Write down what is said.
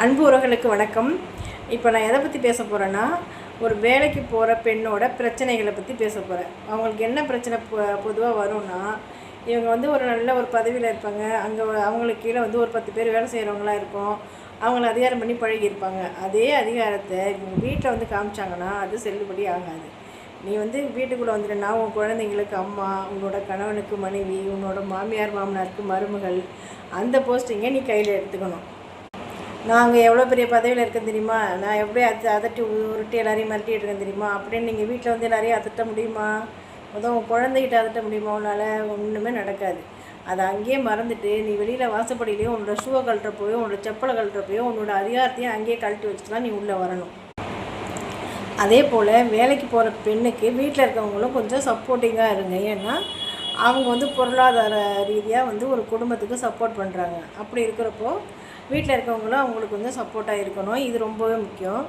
அன்பு உறவுகளுக்கு வணக்கம். இப்போ நான் எதை பற்றி பேச போகிறேன்னா, ஒரு வேலைக்கு போகிற பெண்ணோட பிரச்சனைகளை பற்றி பேச போகிறேன். அவங்களுக்கு என்ன பிரச்சனை பொதுவாக வரும்னா, இவங்க வந்து ஒரு நல்ல ஒரு பதவியில் இருப்பாங்க. அங்கே அவங்களுக்கு கீழே வந்து ஒரு 10 பேர் வேலை செய்கிறவங்களாம் இருக்கும். அவங்கள அதிகாரம் பண்ணி பழகியிருப்பாங்க. அதே அதிகாரத்தை இவங்க வீட்டில் வந்து காமிச்சாங்கன்னா அது செல்லுபடி ஆகாது. நீ வந்து வீட்டுக்குள்ளே வந்துட்டேன்னா உன் குழந்தைங்களுக்கு அம்மா, உன்னோட கணவனுக்கு மனைவி, உன்னோட மாமியார் மாமனாருக்கு மருமகள், அந்த போஸ்டிங்கை நீ கையில் எடுத்துக்கணும். நாங்கள் எவ்வளோ பெரிய பதவியில் இருக்கேன் தெரியுமா, நான் எப்படி அதட்டி உருட்டி எல்லாரையும் மிரட்டிகிட்டு இருக்கேன் தெரியுமா அப்படின்னு நீங்கள் வீட்டில் வந்து எல்லாரையும் அதட்ட முடியுமா? முதல் உன் குழந்தைகிட்ட அதட்ட முடியுமா? உன்னால் ஒன்றுமே நடக்காது. அதை அங்கேயே மறந்துட்டு நீ வெளியில் வாசப்படியிலையும் உன்னோட ஷூவை கழட்டுறப்போயோ உன்னோட செப்பலை கழட்டுறப்போயோ உன்னோட அதிகாரத்தையும் அங்கேயே கழட்டி வச்சுக்கலாம். நீ உள்ளே வரணும். அதே போல் வேலைக்கு போகிற பெண்ணுக்கு வீட்டில் இருக்கவங்களும் கொஞ்சம் சப்போர்ட்டிங்காக இருங்க. ஏன்னா அவங்க வந்து பொருளாதார ரீதியாக வந்து ஒரு குடும்பத்துக்கு சப்போர்ட் பண்ணுறாங்க. அப்படி இருக்கிறப்போ வீட்டில் இருக்கவங்களும் அவங்களுக்கு கொஞ்சம் சப்போர்ட்டாக இருக்கணும். இது ரொம்பவே முக்கியம்.